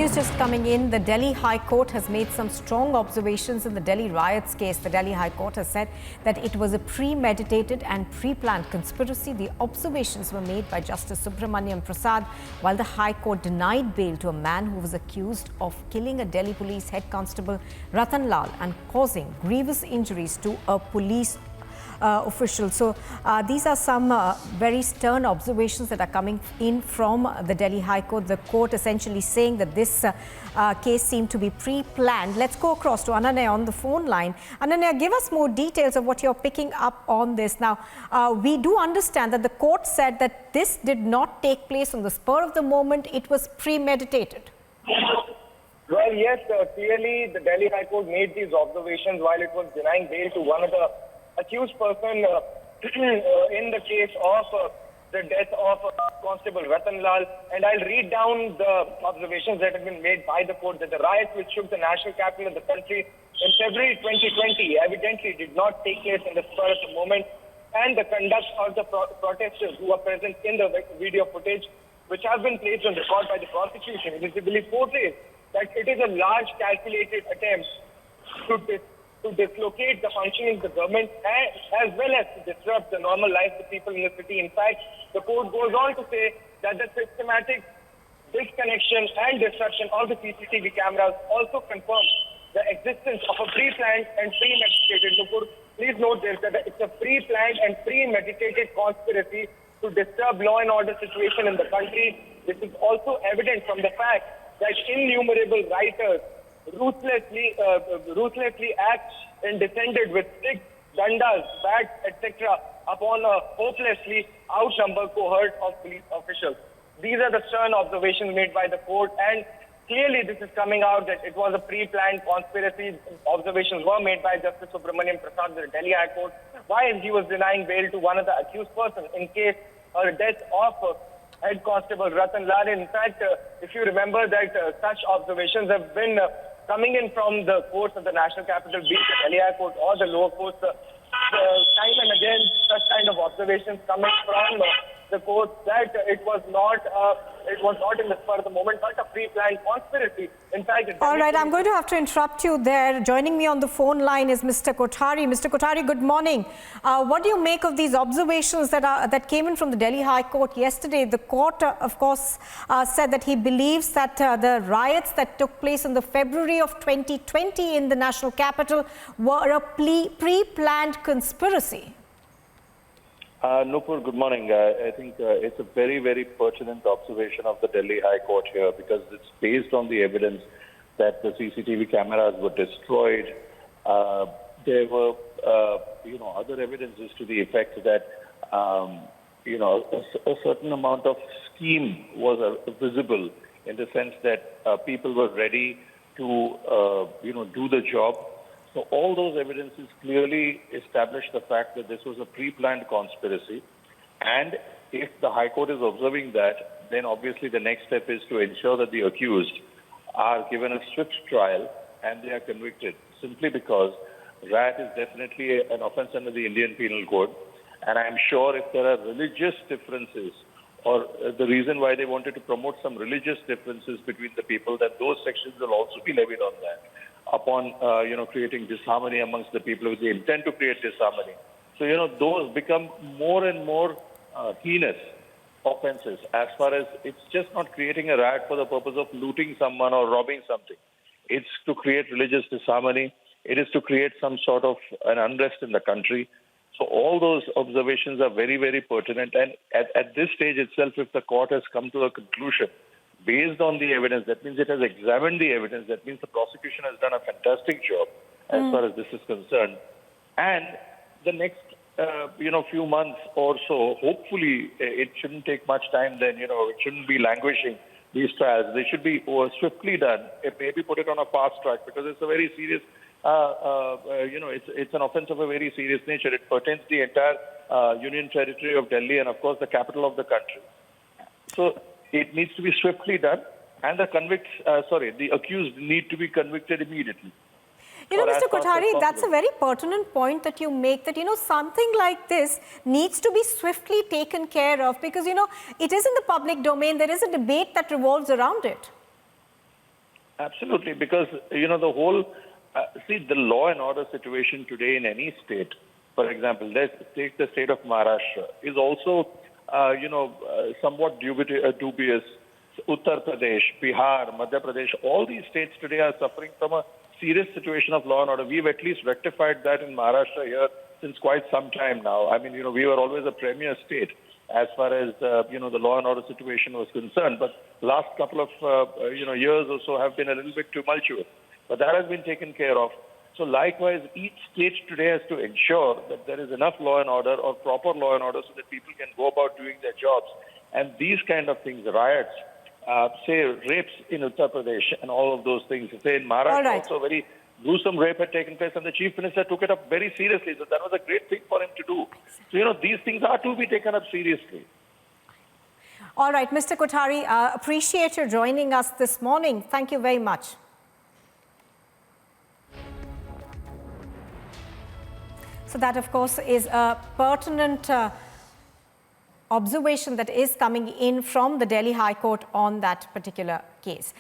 news just coming in. The Delhi High Court has made some strong observations in the Delhi riots case. The Delhi High Court has said that it was a premeditated and pre-planned conspiracy. The observations were made by Justice Subramaniam Prasad while the High Court denied bail to a man who was accused of killing a Delhi police head constable Ratan Lal and causing grievous injuries to a police official. So these are some very stern observations that are coming in from the Delhi High Court. The court essentially saying that this case seemed to be pre-planned. Let's go across to Ananya on the phone line. Ananya, give us more details of what you're picking up on this. Now, we do understand that the court said that this did not take place on the spur of the moment. It was premeditated. Well, yes, clearly the Delhi High Court made these observations while it was denying bail to one of the accused person in the case of the death of Constable Ratan Lal. And I'll read down the observations that have been made by the court that the riots which shook the national capital of the country in February 2020 evidently did not take place in the spur of the moment, and the conduct of the protesters who were present in the video footage which has been placed on record by the prosecution visibly portrays that it is a large calculated attempt to dislocate the functioning of the government as well as to disrupt the normal life of people in the city. In fact, the court goes on to say that the systematic disconnection and disruption of the CCTV cameras also confirms the existence of a pre-planned and premeditated. Please note this, that it's a pre-planned and premeditated conspiracy to disturb law and order situation in the country. This is also evident from the fact that innumerable rioters ruthlessly act and descended with sticks, dandas, bats, etc. upon a hopelessly outnumbered cohort of police officials. These are the stern observations made by the court, and clearly this is coming out that it was a pre-planned conspiracy. Observations were made by Justice Subramaniam Prasad of the Delhi High Court while he was denying bail to one of the accused persons in case of the death of Head Constable Ratan Lal. In fact, if you remember that such observations have been coming in from the courts of the national capital, be it the Delhi High Court or the lower courts, time and again such kind of observations coming from the court that it was not in the spur of the moment, but a pre-planned conspiracy. In fact, all right, I'm going to have to interrupt you there. Joining me on the phone line is Mr. Kothari. Mr. Kothari, good morning. What do you make of these observations that came in from the Delhi High Court yesterday? The court, of course, said that he believes that the riots that took place in the February of 2020 in the national capital were a pre-planned conspiracy. Nupur, good morning. I think it's a very, very pertinent observation of the Delhi High Court here, because it's based on the evidence that the CCTV cameras were destroyed. There were, other evidences to the effect that, a certain amount of scheme was visible in the sense that people were ready to, do the job. So all those evidences clearly establish the fact that this was a pre-planned conspiracy. And if the High Court is observing that, then obviously the next step is to ensure that the accused are given a swift trial and they are convicted, simply because riot is definitely an offense under the Indian Penal Code. And I'm sure if there are religious differences, or the reason why they wanted to promote some religious differences between the people, that those sections will also be levied on that, upon, creating disharmony amongst the people with the intent to create disharmony. So, those become more and more heinous offenses, as far as it's just not creating a riot for the purpose of looting someone or robbing something. It's to create religious disharmony. It is to create some sort of an unrest in the country. So all those observations are very, very pertinent. And at this stage itself, if the court has come to a conclusion based on the evidence, that means it has examined the evidence. That means the prosecution has done a fantastic job as far as this is concerned. And the next, few months or so, hopefully it shouldn't take much time then, it shouldn't be languishing, these trials. They should be swiftly done. Maybe put it on a fast track, because it's a very serious, it's an offense of a very serious nature. It pertains to the entire union territory of Delhi and, of course, the capital of the country. So it needs to be swiftly done, and the accused need to be convicted immediately. Mr. Kothari, that's a very pertinent point that you make, that, something like this needs to be swiftly taken care of, because, it is in the public domain. There is a debate that revolves around it. Absolutely, because, the whole, see, the law and order situation today in any state, for example, let's take the state of Maharashtra, is also, somewhat dubious. Uttar Pradesh, Bihar, Madhya Pradesh, all these states today are suffering from a serious situation of law and order. We've at least rectified that in Maharashtra here since quite some time now. I mean, we were always a premier state as far as, the law and order situation was concerned. But last couple of, years or so have been a little bit tumultuous. But that has been taken care of. So likewise, each state today has to ensure that there is enough law and order or proper law and order so that people can go about doing their jobs. And these kind of things, riots, say rapes in Uttar Pradesh and all of those things. Say in Maharashtra also very gruesome rape had taken place and the Chief Minister took it up very seriously. So that was a great thing for him to do. So, these things are to be taken up seriously. All right, Mr. Kothari, appreciate your joining us this morning. Thank you very much. So that, of course, is a pertinent observation that is coming in from the Delhi High Court on that particular case.